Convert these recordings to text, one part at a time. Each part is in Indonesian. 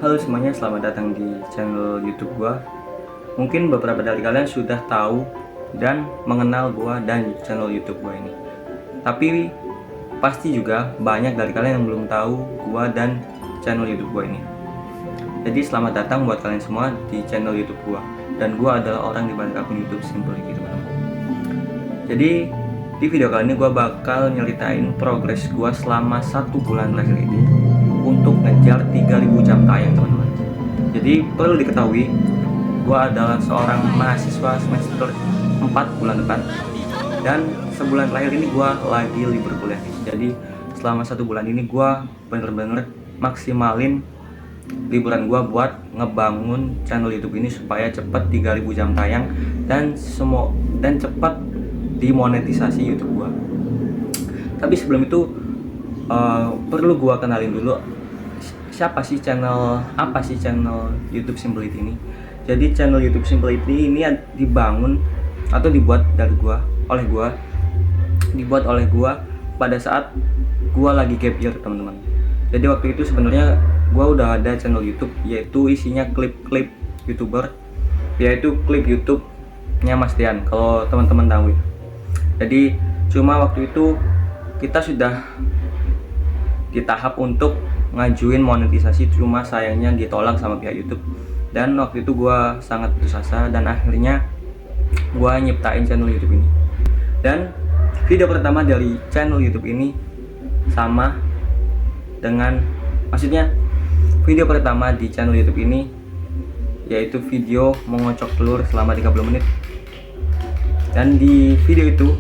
Halo semuanya, selamat datang di channel YouTube gua. Mungkin beberapa dari kalian sudah tahu dan mengenal gua dan channel YouTube gua ini. Tapi pasti juga banyak dari kalian yang belum tahu gua dan channel YouTube gua ini. Jadi selamat datang buat kalian semua di channel YouTube gua. Dan gua adalah orang di balik akun YouTube Simple gitu, teman-teman. Jadi di video kali ini gua bakal nyeritain progres gua selama 1 bulan terakhir ini untuk ngejar 3000 jam tayang, teman-teman. Jadi perlu diketahui, gue adalah seorang mahasiswa semester 4 bulan depan, dan sebulan terakhir ini gue lagi libur kuliah. Jadi selama 1 bulan ini gue bener-bener maksimalin liburan gue buat ngebangun channel YouTube ini supaya cepet 3000 jam tayang dan cepet dimonetisasi YouTube gue. Tapi sebelum itu perlu gue kenalin dulu apa sih channel YouTube Simpleity ini. Jadi channel YouTube Simpleity ini dibangun atau dibuat oleh gua pada saat gua lagi gap year, teman-teman. Jadi waktu itu sebenarnya gua udah ada channel YouTube, yaitu isinya klip-klip YouTuber, yaitu klip YouTube-nya Mas Dian, kalau teman-teman tahu ya. Jadi cuma waktu itu kita sudah di tahap untuk ngajuin monetisasi, cuma sayangnya ditolak sama pihak YouTube. Dan waktu itu gue sangat putus asa dan akhirnya gue nyiptain channel YouTube ini. Dan video pertama dari channel YouTube ini sama dengan, maksudnya video pertama di channel YouTube ini yaitu video mengocok telur selama 30 menit. Dan di video itu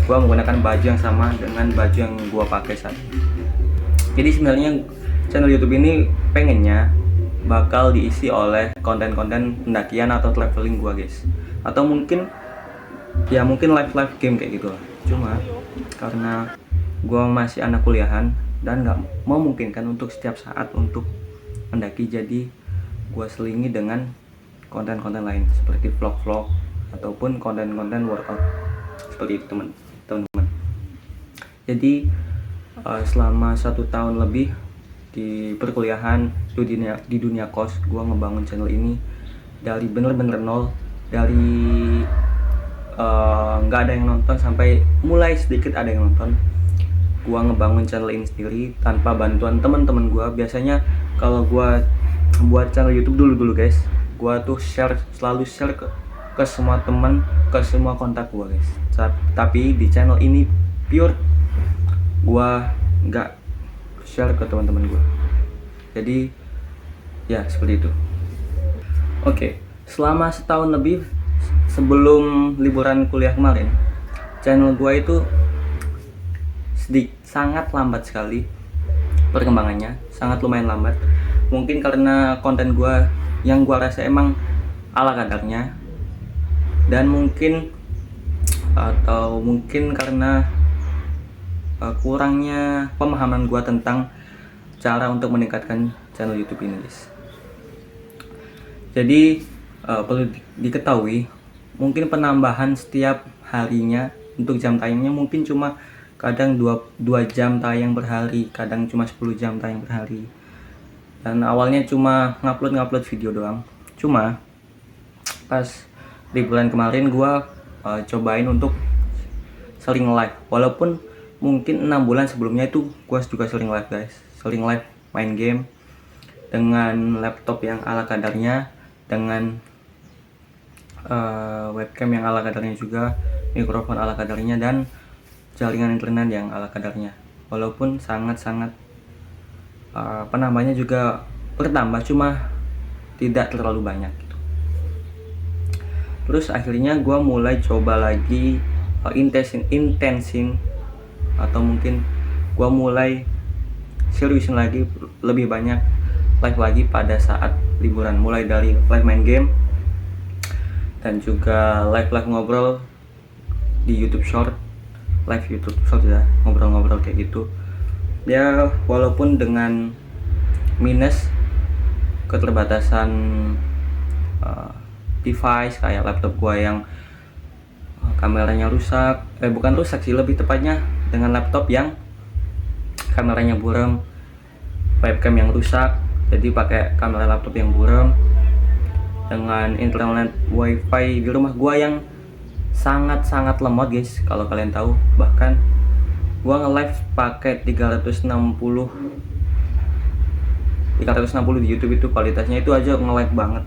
gue menggunakan baju yang sama dengan baju yang gue pakai saat ini. Jadi sebenarnya channel YouTube ini pengennya bakal diisi oleh konten-konten pendakian atau traveling gua, guys. Atau mungkin live game kayak gitu lah. Cuma karena gua masih anak kuliahan dan nggak memungkinkan untuk setiap saat untuk mendaki, jadi gua selingi dengan konten-konten lain seperti vlog-vlog ataupun konten-konten workout seperti itu, teman-teman. Jadi selama 1 tahun lebih di perkuliahan di dunia kos, gue ngebangun channel ini dari bener-bener nol, dari nggak ada yang nonton sampai mulai sedikit ada yang nonton. Gue ngebangun channel ini sendiri tanpa bantuan teman-teman gue. Biasanya kalau gue buat channel YouTube dulu guys, gue tuh selalu share ke semua teman, ke semua kontak gue, guys. Tapi di channel ini pure gue nggak share ke teman-teman gue. Jadi ya seperti itu. Oke, selama setahun lebih sebelum liburan kuliah kemarin, channel gue itu sangat lambat sekali perkembangannya, sangat lumayan lambat. Mungkin karena konten gue yang gue rasa emang ala kadarnya, dan mungkin karena kurangnya pemahaman gua tentang cara untuk meningkatkan channel YouTube ini, guys. Jadi perlu diketahui, mungkin penambahan setiap harinya untuk jam tayangnya mungkin cuma kadang 2 jam tayang per hari, kadang cuma 10 jam tayang per hari. Dan awalnya cuma ngupload video doang. Cuma pas liburan kemarin gua cobain untuk sering live, walaupun mungkin 6 bulan sebelumnya itu gue juga sering live, guys. Sering live main game dengan laptop yang ala kadarnya, dengan webcam yang ala kadarnya juga, mikrofon ala kadarnya, dan jaringan internet yang ala kadarnya. Walaupun sangat-sangat penambahnya juga bertambah, cuma tidak terlalu banyak gitu. Terus akhirnya gue mulai coba lagi intensin atau mungkin gua mulai seriusin lagi, lebih banyak live lagi pada saat liburan, mulai dari live main game dan juga live ngobrol di YouTube Short, live YouTube Short ya, ngobrol-ngobrol kayak gitu ya. Walaupun dengan minus keterbatasan device kayak laptop gua yang kameranya rusak, bukan rusak sih, lebih tepatnya dengan laptop yang kameranya buram, webcam yang rusak, Jadi pakai kamera laptop yang buram dengan internet wifi di rumah gua yang sangat lemot guys. Kalau kalian tahu, bahkan gua nge-live pakai 360 di YouTube itu kualitasnya itu aja nge-lag banget.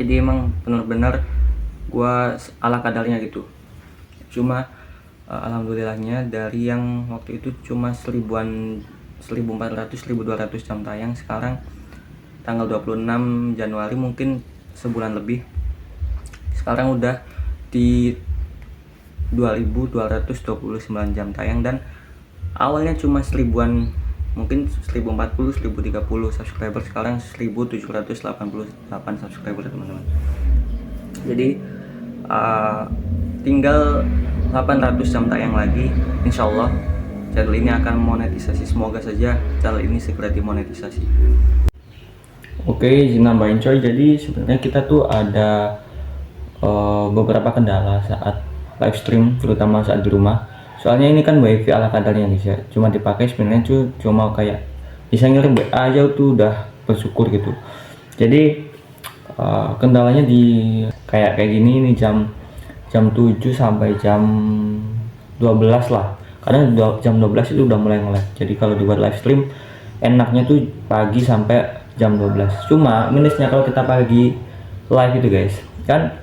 Jadi emang benar-benar gua ala kadarnya gitu. Cuma alhamdulillahnya dari yang waktu itu cuma 1400 1200 jam tayang, sekarang tanggal 26 Januari mungkin sebulan lebih, sekarang udah di 2229 jam tayang, dan awalnya cuma seribuan, mungkin 1040 1030 subscriber, sekarang 1788 subscriber teman-teman. Jadi tinggal 800 jam tayang lagi, insya Allah channel ini akan monetisasi. Semoga saja channel ini segera dimonetisasi. Oke, izin nambahin coy, jadi sebenarnya kita tuh ada beberapa kendala saat live stream, terutama saat di rumah. Soalnya ini kan wifi ala kadarnya guys ya, cuma dipakai sebenarnya tuh cuma kayak bisa ngirim WA aja tuh udah bersyukur gitu. Jadi kendalanya di kayak gini nih, jam 7 sampai jam 12 lah. Karena jam 12 itu udah mulai nge-lag. Jadi kalau dibuat live stream enaknya tuh pagi sampai jam 12. Cuma minusnya kalau kita pagi live itu guys, kan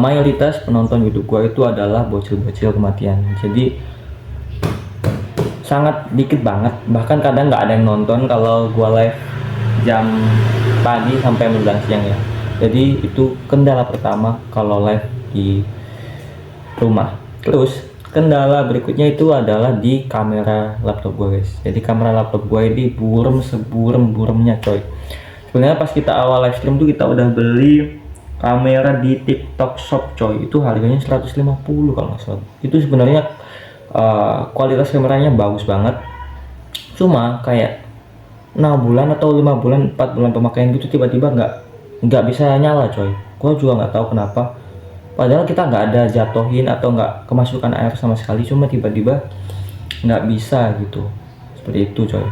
mayoritas penonton YouTube gua itu adalah bocil-bocil kematian. Jadi sangat dikit banget, bahkan kadang nggak ada yang nonton kalau gua live jam pagi sampai menjelang siang ya. Jadi itu kendala pertama kalau live di rumah. Terus kendala berikutnya itu adalah di kamera laptop gue guys. Jadi kamera laptop gue ini burem seburem-buremnya coy. Sebenarnya pas kita awal live stream tuh kita udah beli kamera di TikTok Shop coy, itu harganya 150 kalau nggak salah. Itu sebenarnya kualitas kameranya bagus banget, cuma kayak 6 bulan atau 5 bulan 4 bulan pemakaian gitu tiba-tiba nggak bisa nyala coy. Gua juga nggak tahu kenapa, padahal kita nggak ada jatuhin atau nggak kemasukan air sama sekali, cuma tiba-tiba nggak bisa gitu, seperti itu coy.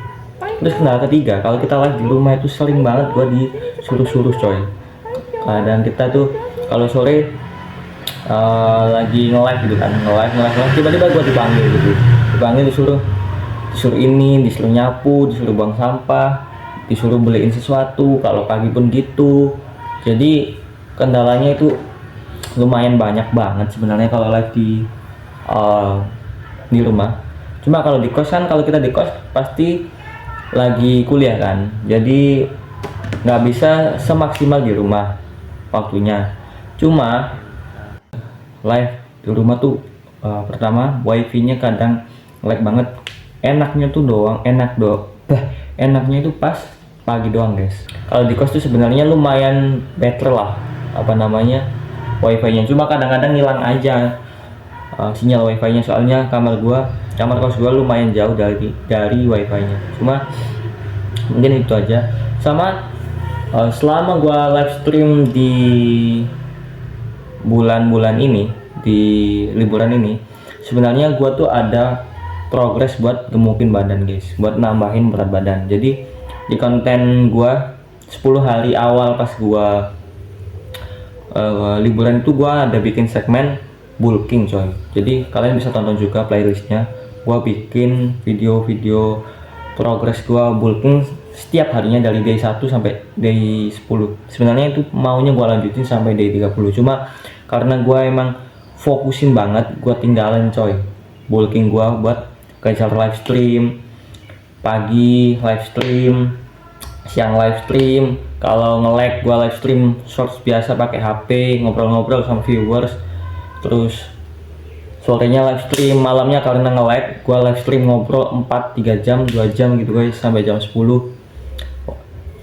Terus kendala ketiga, kalau kita live di rumah itu sering banget gua disuruh-suruh coy. Dan kita tuh kalau sore lagi nge-live gitu kan, nge-live tiba-tiba gua dipanggil disuruh ini, disuruh nyapu, disuruh buang sampah, disuruh beliin sesuatu. Kalau pagi pun gitu. Jadi kendalanya itu lumayan banyak banget sebenarnya kalau live di rumah. Cuma kalau di kos kan, kalau kita di kos pasti lagi kuliah kan, jadi nggak bisa semaksimal di rumah waktunya. Cuma live di rumah tuh pertama wifi-nya kadang lag banget. Enaknya itu pas pagi doang guys. Kalau di kos tuh sebenarnya lumayan better lah wifi-nya, cuma kadang-kadang hilang aja sinyal wifi-nya, soalnya kamar kos gua lumayan jauh dari wifi-nya. Cuma mungkin itu aja. Sama selama gua live stream di bulan-bulan ini, di liburan ini, sebenarnya gua tuh ada progres buat gemukin badan guys, buat nambahin berat badan. Jadi di konten gua 10 hari awal pas gua liburan itu gua ada bikin segmen bulking coy. Jadi kalian bisa tonton juga playlistnya. Gua bikin video-video progres gua bulking setiap harinya dari day 1 sampai day 10. Sebenarnya itu maunya gua lanjutin sampai day 30, cuma karena gua emang fokusin banget, gua tinggalin coy bulking gua buat kejar live stream. Pagi live stream, siang live stream. Kalau nge-lag gua live stream shorts biasa pakai HP, ngobrol-ngobrol sama viewers. Terus sorenya live stream, malamnya karena nge-lag gua live stream ngobrol 3 jam 2 jam gitu guys, sampai jam 10.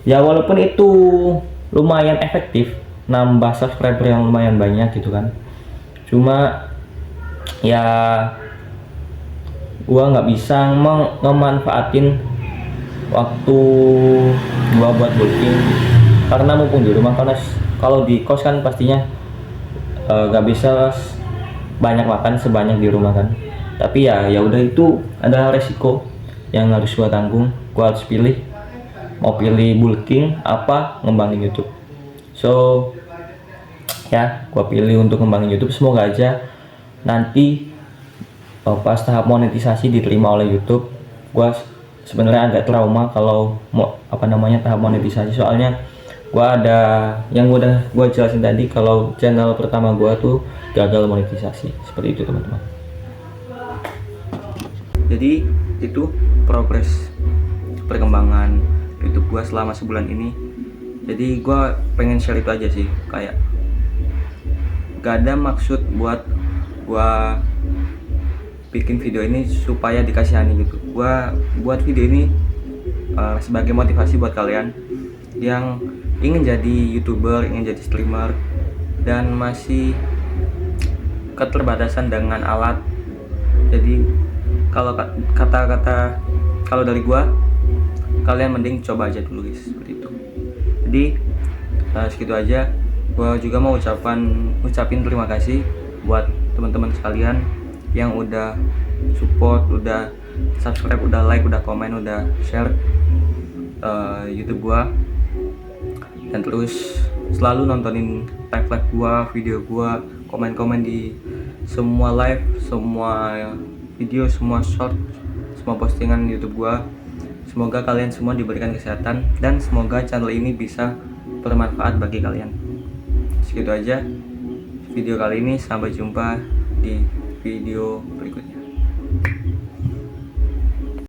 Ya walaupun itu lumayan efektif, nambah subscriber yang lumayan banyak gitu kan, cuma ya gua nggak bisa memanfaatin waktu gua buat bulking karena mumpung di rumah. Karena kalau di kos kan pastinya nggak bisa banyak makan sebanyak di rumah kan. Tapi ya udah, itu adalah resiko yang harus gua tanggung. Gua harus pilih mau pilih bulking apa ngembangin YouTube. So ya, gua pilih untuk ngembangin YouTube. Semoga aja nanti pas tahap monetisasi diterima oleh YouTube. Gua sebenarnya agak trauma kalau mau tahap monetisasi, soalnya gua ada yang udah gua jelasin tadi kalau channel pertama gua tuh gagal monetisasi. Seperti itu teman-teman. Jadi itu progres perkembangan YouTube gua selama sebulan ini. Jadi gua pengen share itu aja sih, kayak gak ada maksud buat gua bikin video ini supaya dikasihani gitu. Gua buat video ini sebagai motivasi buat kalian yang ingin jadi YouTuber, ingin jadi streamer, dan masih keterbatasan dengan alat. Jadi kalau kalau dari gua, kalian mending coba aja dulu guys, seperti itu. Jadi segitu aja. Gua juga mau ngucapin terima kasih buat teman-teman sekalian yang udah support, udah subscribe, udah like, udah komen, udah share YouTube gua, dan terus selalu nontonin live gua, video gua, komen-komen di semua live, semua video, semua short, semua postingan YouTube gua. Semoga kalian semua diberikan kesehatan dan semoga channel ini bisa bermanfaat bagi kalian. Segitu aja video kali ini, sampai jumpa di video berikutnya.